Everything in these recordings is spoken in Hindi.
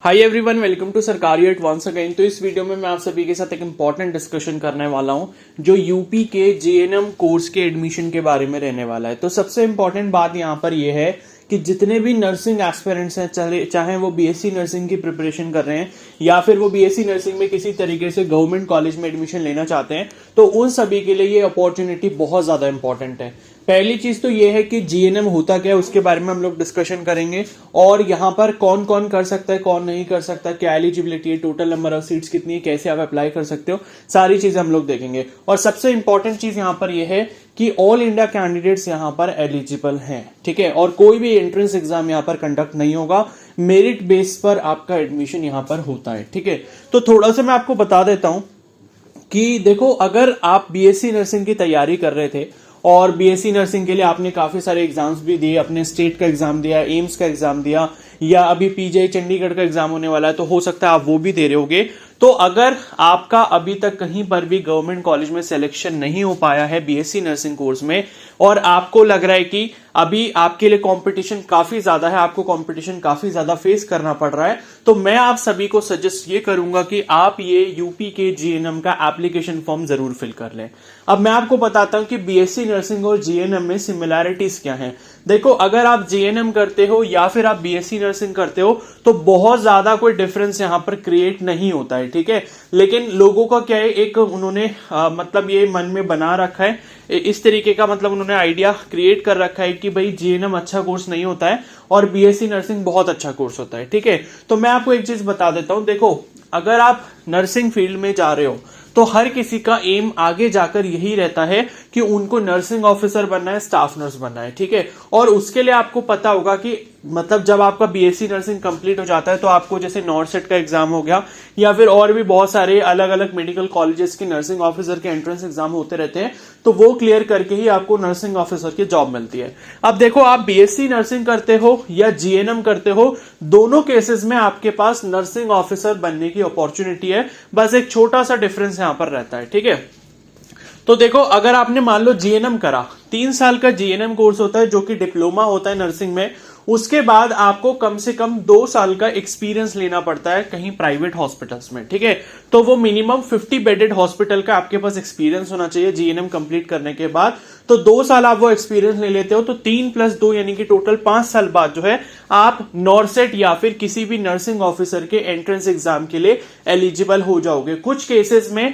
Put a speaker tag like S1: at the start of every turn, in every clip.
S1: हाय एवरीवन, वेलकम टू सरकारी एट वंस अगेन। तो इस वीडियो में मैं आप सभी के साथ एक इम्पॉर्टेंट डिस्कशन करने वाला हूं जो यूपी के जेएनएम कोर्स के एडमिशन के बारे में रहने वाला है। तो सबसे इम्पॉर्टेंट बात यहां पर यह है कि जितने भी नर्सिंग एस्पिरेंट्स हैं, चाहे वो बीएससी नर्सिंग की प्रिपरेशन कर रहे हैं या फिर वो बीएससी नर्सिंग में किसी तरीके से गवर्नमेंट कॉलेज में एडमिशन लेना चाहते हैं, तो उन सभी के लिए ये अपॉर्चुनिटी बहुत ज्यादा इंपॉर्टेंट है। पहली चीज तो ये है कि जीएनएम होता क्या है, उसके बारे में हम लोग डिस्कशन करेंगे और यहाँ पर कौन कौन कर सकता है, कौन नहीं कर सकता, क्या एलिजिबिलिटी है, टोटल नंबर ऑफ सीट्स कितनी है, कैसे आप अप्लाई कर सकते हो, सारी चीजें हम लोग देखेंगे। और सबसे इंपॉर्टेंट चीज यहाँ पर यह है कि ऑल इंडिया कैंडिडेट्स यहाँ पर एलिजिबल हैं, ठीक है। और कोई भी एंट्रेंस एग्जाम यहाँ पर कंडक्ट नहीं होगा, मेरिट बेस पर आपका एडमिशन यहाँ पर होता है, ठीक है। तो थोड़ा सा मैं आपको बता देता हूं कि देखो, अगर आप बीएससी नर्सिंग की तैयारी कर रहे थे और बीएससी नर्सिंग के लिए आपने काफी सारे एग्जाम्स भी दिए, अपने स्टेट का एग्जाम दिया, एम्स का एग्जाम दिया, या अभी पीजीआई चंडीगढ़ का एग्जाम होने वाला है, तो हो सकता है आप वो भी दे रहे होगे। तो अगर आपका अभी तक कहीं पर भी गवर्नमेंट कॉलेज में सिलेक्शन नहीं हो पाया है बीएससी नर्सिंग कोर्स में और आपको लग रहा है कि अभी आपके लिए कंपटीशन काफी ज्यादा है, आपको कंपटीशन काफी ज्यादा फेस करना पड़ रहा है, तो मैं आप सभी को सजेस्ट ये करूंगा कि आप ये यूपी के जीएनएम का एप्लीकेशन फॉर्म जरूर फिल कर लें। अब मैं आपको बताता हूं कि बीएससी नर्सिंग और जीएनएम में सिमिलैरिटीज क्या हैं। देखो, अगर आप जीएनएम करते हो या फिर आप बीएससी नर्सिंग करते हो तो बहुत ज्यादा कोई डिफरेंस यहां पर क्रिएट नहीं होता है, ठीक है। लेकिन लोगों का क्या है, एक उन्होंने मतलब ये मन में बना रखा है, इस तरीके का मतलब उन्होंने आइडिया क्रिएट कर रखा है कि भाई जीएनएम अच्छा कोर्स नहीं होता है और बीएससी नर्सिंग बहुत अच्छा कोर्स होता है, ठीक है। तो मैं आपको एक चीज बता देता हूं, देखो, अगर आप नर्सिंग फील्ड में जा रहे हो तो हर किसी का एम आगे जाकर यही रहता है कि उनको नर्सिंग ऑफिसर बनना है, स्टाफ नर्स बनना है, ठीक है। और उसके लिए आपको पता होगा कि मतलब जब आपका बीएससी नर्सिंग कंप्लीट हो जाता है तो आपको जैसे नॉर्सेट का एग्जाम हो गया या फिर और भी बहुत सारे अलग अलग मेडिकल कॉलेजेस के नर्सिंग ऑफिसर के एंट्रेंस एग्जाम होते रहते हैं, तो वो क्लियर करके ही आपको नर्सिंग ऑफिसर की जॉब मिलती है। अब देखो, आप बीएससी नर्सिंग करते हो या जीएनएम करते हो, दोनों केसेस में आपके पास नर्सिंग ऑफिसर बनने की अपॉर्चुनिटी है, बस एक छोटा सा डिफरेंस यहां पर रहता है, ठीक है। तो देखो, अगर आपने मान लो जीएनएम करा, 3 साल का जीएनएम कोर्स होता है जो कि डिप्लोमा होता है नर्सिंग में, उसके बाद आपको कम से कम 2 साल का एक्सपीरियंस लेना पड़ता है कहीं प्राइवेट हॉस्पिटल्स में, ठीक है। तो वो मिनिमम 50 बेडेड हॉस्पिटल का आपके पास एक्सपीरियंस होना चाहिए जीएनएम कंप्लीट करने के बाद। तो 2 साल आप वो एक्सपीरियंस ले लेते हो तो 3 + 2 यानी कि टोटल 5 साल बाद जो है आप नॉर्सेट या फिर किसी भी नर्सिंग ऑफिसर के एंट्रेंस एग्जाम के लिए एलिजिबल हो जाओगे। कुछ केसेस में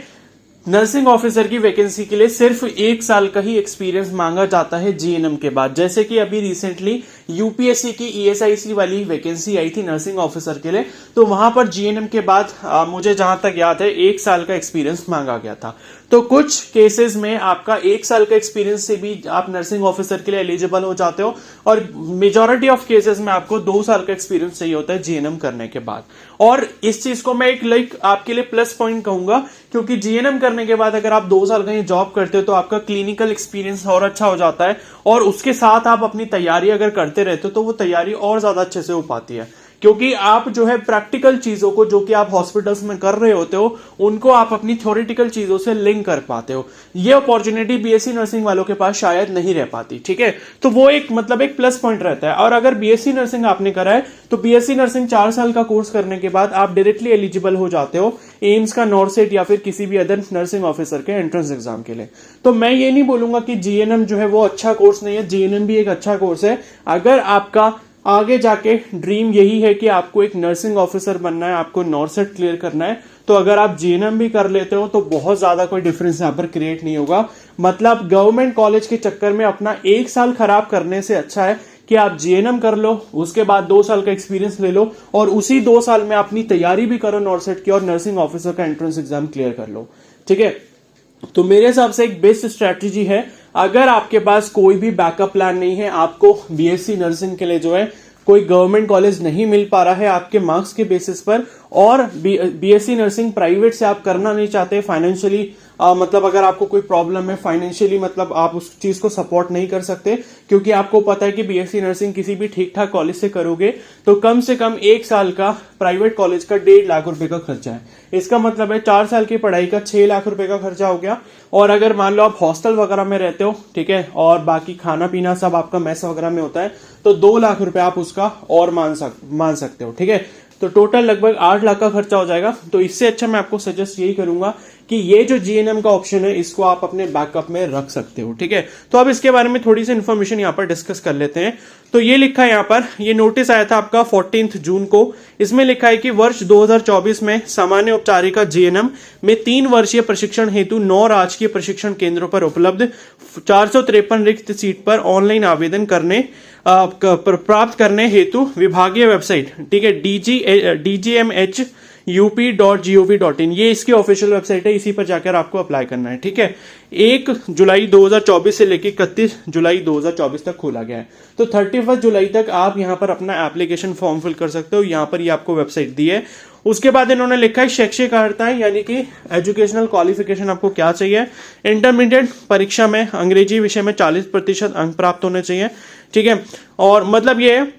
S1: नर्सिंग ऑफिसर की वैकेंसी के लिए सिर्फ 1 साल का ही एक्सपीरियंस मांगा जाता है जीएनएम के बाद, जैसे कि अभी रिसेंटली यूपीएससी की ईएसआईसी वाली वैकेंसी आई थी नर्सिंग ऑफिसर के लिए, तो वहां पर जीएनएम के बाद मुझे जहां तक याद है 1 साल का एक्सपीरियंस मांगा गया था। तो कुछ केसेस में आपका 1 साल का एक्सपीरियंस से भी आप नर्सिंग ऑफिसर के लिए एलिजिबल हो जाते हो और मेजॉरिटी ऑफ केसेस में आपको 2 साल का एक्सपीरियंस चाहिए होता है जीएनएम करने के बाद। और इस चीज को मैं एक आपके लिए प्लस पॉइंट कहूंगा, क्योंकि जीएनएम करने के बाद अगर आप 2 साल कहीं जॉब करते हो तो आपका क्लिनिकल एक्सपीरियंस और अच्छा हो जाता है और उसके साथ आप अपनी तैयारी अगर करते रहते हो तो वो तैयारी और ज्यादा अच्छे से हो पाती है, क्योंकि आप जो है प्रैक्टिकल चीजों को जो कि आप हॉस्पिटल्स में कर रहे होते हो उनको आप अपनी थ्योरेटिकल चीजों से लिंक कर पाते हो। ये अपॉर्चुनिटी बीएससी नर्सिंग वालों के पास शायद नहीं रह पाती, ठीक है। तो वो एक प्लस पॉइंट रहता है। और अगर बीएससी नर्सिंग आपने करा है तो बीएससी नर्सिंग 4 साल का कोर्स करने के बाद आप डायरेक्टली एलिजिबल हो जाते हो एम्स का, नॉर्सेट या फिर किसी भी अदर नर्सिंग ऑफिसर के एंट्रेंस एग्जाम के लिए। तो मैं ये नहीं बोलूंगा कि जीएनएम जो है वो अच्छा कोर्स नहीं है, जीएनएम भी एक अच्छा कोर्स है। अगर आपका आगे जाके ड्रीम यही है कि आपको एक नर्सिंग ऑफिसर बनना है, आपको नॉर्सेट क्लियर करना है, तो अगर आप जीएनएम भी कर लेते हो तो बहुत ज्यादा कोई डिफरेंस यहां पर क्रिएट नहीं होगा। मतलब गवर्नमेंट कॉलेज के चक्कर में अपना 1 साल खराब करने से अच्छा है कि आप जीएनएम कर लो, उसके बाद 2 साल का एक्सपीरियंस ले लो और उसी 2 साल में अपनी तैयारी भी करो नॉर्सेट की और नर्सिंग ऑफिसर का एंट्रेंस एग्जाम क्लियर कर लो, ठीक है। तो मेरे हिसाब से एक बेस्ट स्ट्रैटेजी है। अगर आपके पास कोई भी बैकअप प्लान नहीं है, आपको बीएससी नर्सिंग के लिए जो है कोई गवर्नमेंट कॉलेज नहीं मिल पा रहा है आपके मार्क्स के बेसिस पर, और बीएससी नर्सिंग प्राइवेट से आप करना नहीं चाहते फाइनेंशियली, मतलब अगर आपको कोई प्रॉब्लम है फाइनेंशियली, मतलब आप उस चीज को सपोर्ट नहीं कर सकते, क्योंकि आपको पता है कि बीएससी नर्सिंग किसी भी ठीक ठाक कॉलेज से करोगे तो कम से कम 1 साल का प्राइवेट कॉलेज का 1.5 लाख रुपए का खर्चा है। इसका मतलब है 4 साल की पढ़ाई का 6 लाख रुपए का खर्चा हो गया। और अगर मान लो आप हॉस्टल वगैरह में रहते हो, ठीक है, और बाकी खाना पीना सब आपका मेस वगैरह में होता है, तो 2 लाख रुपए आप उसका और मान सकते हो, ठीक है। तो टोटल लगभग 8 लाख का खर्चा हो जाएगा। तो इससे अच्छा मैं आपको सजेस्ट यही करूंगा कि ये जो जीएनएम का ऑप्शन है इसको आप अपने बैकअप में रख सकते हो, ठीक है। तो अब इसके बारे में थोड़ी सी इन्फॉर्मेशन यहाँ पर डिस्कस कर लेते हैं। तो ये लिखा है यहाँ पर, ये नोटिस आया था आपका 14 जून को। इसमें लिखा है कि वर्ष 2024 में सामान्य औपचारिका जीएनएम में 3 वर्षीय प्रशिक्षण हेतु 9 राजकीय प्रशिक्षण केंद्रों पर उपलब्ध 453 रिक्त सीट पर ऑनलाइन आवेदन करने प्राप्त करने हेतु विभागीय वेबसाइट, ठीक है, dgmhup.gov.in, ये इसकी ऑफिशियल वेबसाइट है, इसी पर जाकर आपको अप्लाई करना है, ठीक है। 1 जुलाई 2024 से लेकर 31 जुलाई 2024 तक खोला गया है। तो 31 जुलाई तक आप यहां पर अपना एप्लीकेशन फॉर्म फिल कर सकते हो। यहां पर ये आपको वेबसाइट दी है। उसके बाद इन्होंने लिखा है शैक्षिक अर्हताएं, यानी कि एजुकेशनल क्वालिफिकेशन आपको क्या चाहिए। इंटरमीडिएट परीक्षा में अंग्रेजी विषय में 40% अंक प्राप्त होने चाहिए, ठीक है। और मतलब ये है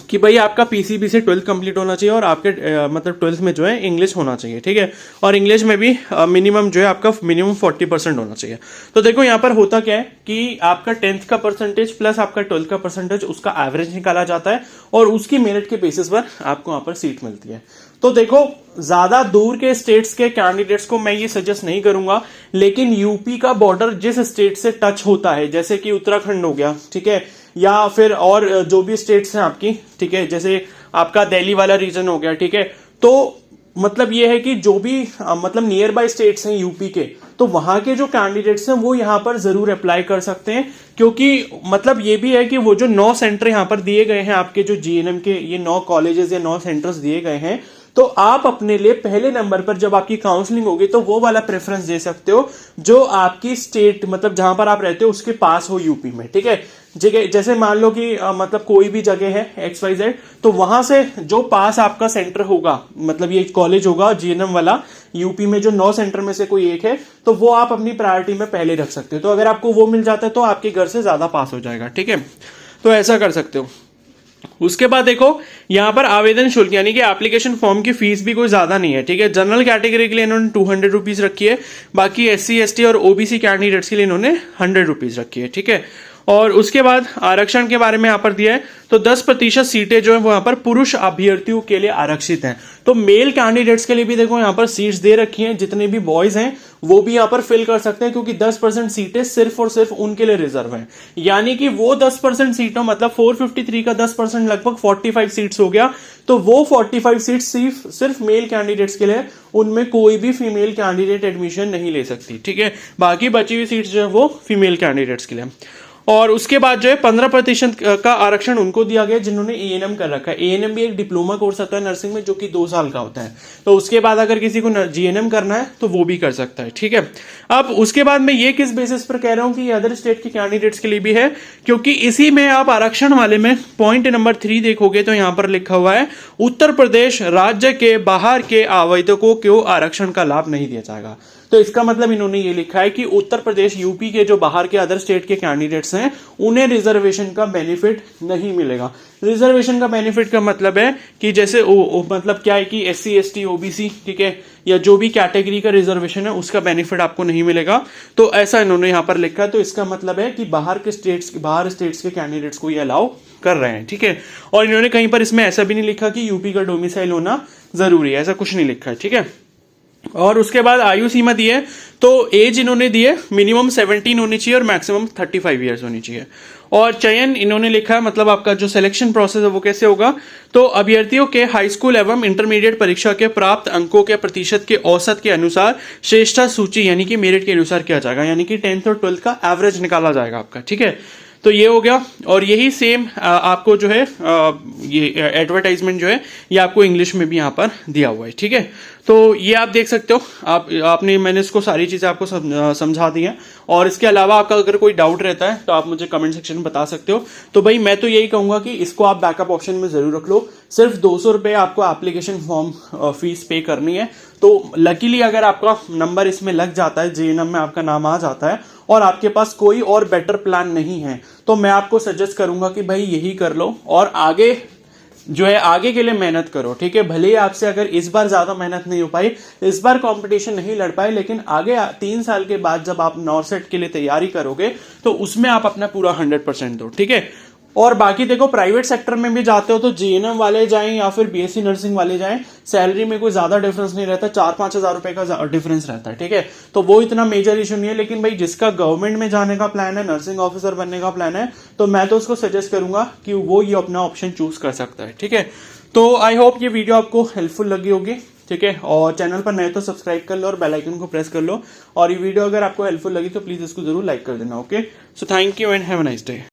S1: कि भाई आपका पीसीबी से 12th कंप्लीट होना चाहिए और आपके मतलब 12th में जो है इंग्लिश होना चाहिए, ठीक है। और इंग्लिश में भी मिनिमम जो है आपका मिनिमम 40% होना चाहिए। तो देखो यहाँ पर होता क्या है कि आपका 10th का परसेंटेज प्लस आपका 12th का परसेंटेज, उसका एवरेज निकाला जाता है और उसकी मेरिट के बेसिस पर आपको यहाँ पर सीट मिलती है। तो देखो ज्यादा दूर के स्टेट्स के कैंडिडेट्स को मैं ये सजेस्ट नहीं करूंगा, लेकिन यूपी का बॉर्डर जिस स्टेट से टच होता है, जैसे कि उत्तराखंड हो गया, ठीक है, या फिर और जो भी स्टेट्स हैं आपकी, ठीक है, जैसे आपका दिल्ली वाला रीजन हो गया, ठीक है। तो मतलब ये है कि जो भी मतलब नियर बाय स्टेट्स हैं यूपी के, तो वहां के जो कैंडिडेट्स हैं वो यहां पर जरूर अप्लाई कर सकते हैं, क्योंकि मतलब ये भी है कि वो जो 9 सेंटर यहां पर दिए गए हैं आपके जो जीएनएम के, ये 9 कॉलेजेस या 9 सेंटर्स दिए गए हैं, तो आप अपने लिए पहले नंबर पर जब आपकी काउंसलिंग होगी तो वो वाला प्रेफरेंस दे सकते हो जो आपकी स्टेट मतलब जहां पर आप रहते हो उसके पास हो यूपी में, ठीक है। जगह जैसे मान लो कि मतलब कोई भी जगह है XYZ, तो वहां से जो पास आपका सेंटर होगा, मतलब ये कॉलेज होगा जीएनएम वाला यूपी में जो 9 सेंटर में से कोई एक है, तो वो आप अपनी प्रायोरिटी में पहले रख सकते हो। तो अगर आपको वो मिल जाता है तो आपके घर से ज्यादा पास हो जाएगा, ठीक है। तो ऐसा कर सकते हो। उसके बाद देखो यहां पर आवेदन शुल्क यानी कि एप्लीकेशन फॉर्म की फीस भी कोई ज्यादा नहीं है, ठीक है। जनरल कैटेगरी के लिए इन्होंने 200 रुपीज रखी है, बाकी SC ST और OBC कैंडिडेट्स के लिए इन्होंने 100 रुपीज रखी है, ठीक है। और उसके बाद आरक्षण के बारे में यहां पर दिया है, तो 10% सीटें जो है वो यहां पर पुरुष अभ्यर्थियों के लिए आरक्षित हैं। तो मेल कैंडिडेट्स के लिए भी देखो यहां पर सीट्स दे रखी हैं, जितने भी बॉयज हैं वो भी यहां पर फिल कर सकते हैं, क्योंकि 10% सीटें सिर्फ और सिर्फ उनके लिए रिजर्व हैं। यानी कि वो 10% सीटों मतलब 453 का 10% लगभग 45 सीट्स हो गया। तो वो 45 सीट्स सिर्फ मेल कैंडिडेट्स के लिए, उनमें कोई भी फीमेल कैंडिडेट एडमिशन नहीं ले सकती, ठीक है। बाकी बची हुई सीट्स जो है वो फीमेल कैंडिडेट्स के लिए। और उसके बाद जो है 15% का आरक्षण उनको दिया गया जिन्होंने एएनएम कर रखा है। एएनएम भी एक डिप्लोमा कोर्स होता है नर्सिंग में, जो कि 2 साल का होता है। तो उसके बाद अगर किसी को जीएनएम करना है तो वो भी कर सकता है, ठीक है। अब उसके बाद मैं ये किस बेसिस पर कह रहा हूं कि ये अदर स्टेट के कैंडिडेट्स के लिए भी है, क्योंकि इसी में आप आरक्षण वाले में पॉइंट नंबर 3 देखोगे तो यहां पर लिखा हुआ है उत्तर प्रदेश राज्य के बाहर के आवेदकों को आरक्षण का लाभ नहीं दिया जाएगा। तो इसका मतलब इन्होंने ये लिखा है कि उत्तर प्रदेश यूपी के जो बाहर के अदर स्टेट के कैंडिडेट्स हैं उन्हें रिजर्वेशन का बेनिफिट नहीं मिलेगा। रिजर्वेशन का बेनिफिट का मतलब है कि जैसे मतलब क्या है कि SC ST OBC, ठीक है, या जो भी कैटेगरी का रिजर्वेशन है उसका बेनिफिट आपको नहीं मिलेगा। तो ऐसा इन्होंने यहां पर लिखा है। तो इसका मतलब है कि बाहर स्टेट्स के कैंडिडेट्स को ये अलाउ कर रहे हैं, ठीक है। और इन्होंने कहीं पर इसमें ऐसा भी नहीं लिखा कि यूपी का डोमिसाइल होना जरूरी है, ऐसा कुछ नहीं लिखा है, ठीक है। और उसके बाद आयु सीमा दी है, तो एज इन्होंने दी है मिनिमम 17 होनी चाहिए और मैक्सिमम 35 ईयर्स होनी चाहिए। और चयन इन्होंने लिखा है, मतलब आपका जो सिलेक्शन प्रोसेस है वो कैसे होगा, तो अभ्यर्थियों के हाई स्कूल एवं इंटरमीडिएट परीक्षा के प्राप्त अंकों के प्रतिशत के औसत के अनुसार श्रेष्ठता सूची यानी कि मेरिट के अनुसार किया जाएगा, यानी कि 10th और 12th का एवरेज निकाला जाएगा आपका, ठीक है। तो ये हो गया। और यही सेम आपको जो है ये एडवर्टाइजमेंट जो है ये आपको इंग्लिश में भी यहाँ पर दिया हुआ है, ठीक है। तो ये आप देख सकते हो, आपने मैंने इसको सारी चीजें आपको समझा दी हैं। और इसके अलावा आपका अगर कोई डाउट रहता है तो आप मुझे कमेंट सेक्शन में बता सकते हो। तो भाई मैं तो यही कहूंगा कि इसको आप बैकअप ऑप्शन में जरूर रख लो। सिर्फ 200 रुपये आपको एप्लीकेशन फॉर्म फीस पे करनी है। तो लकीली अगर आपका नंबर इसमें लग जाता है, जीएनएम में आपका नाम आ जाता है और आपके पास कोई और बेटर प्लान नहीं है, तो मैं आपको सजेस्ट करूंगा कि भाई यही कर लो और आगे जो है आगे के लिए मेहनत करो, ठीक है। भले ही आपसे अगर इस बार ज्यादा मेहनत नहीं हो पाई, इस बार कंपटीशन नहीं लड़ पाए, लेकिन आगे 3 साल के बाद जब आप नॉर्सेट के लिए तैयारी करोगे तो उसमें आप अपना पूरा 100% दो, ठीक है। और बाकी देखो प्राइवेट सेक्टर में भी जाते हो तो जीएनएम वाले जाएं या फिर बीएससी नर्सिंग वाले जाएं, सैलरी में कोई ज्यादा डिफरेंस नहीं रहता, 4-5 हजार रुपए का डिफरेंस रहता है, ठीक है। तो वो इतना मेजर इशू नहीं है। लेकिन भाई जिसका गवर्नमेंट में जाने का प्लान है, नर्सिंग ऑफिसर बनने का प्लान है, तो मैं तो उसको सजेस्ट करूंगा कि वो ये अपना ऑप्शन चूज कर सकता है, ठीक है। तो आई होप ये वीडियो आपको हेल्पफुल लगी होगी, ठीक है। और चैनल पर नए तो सब्सक्राइब कर लो और बेल आइकन को प्रेस कर लो। और ये वीडियो अगर आपको हेल्पफुल लगी तो प्लीज इसको जरूर लाइक कर देना, okay. So thank you and have a nice day.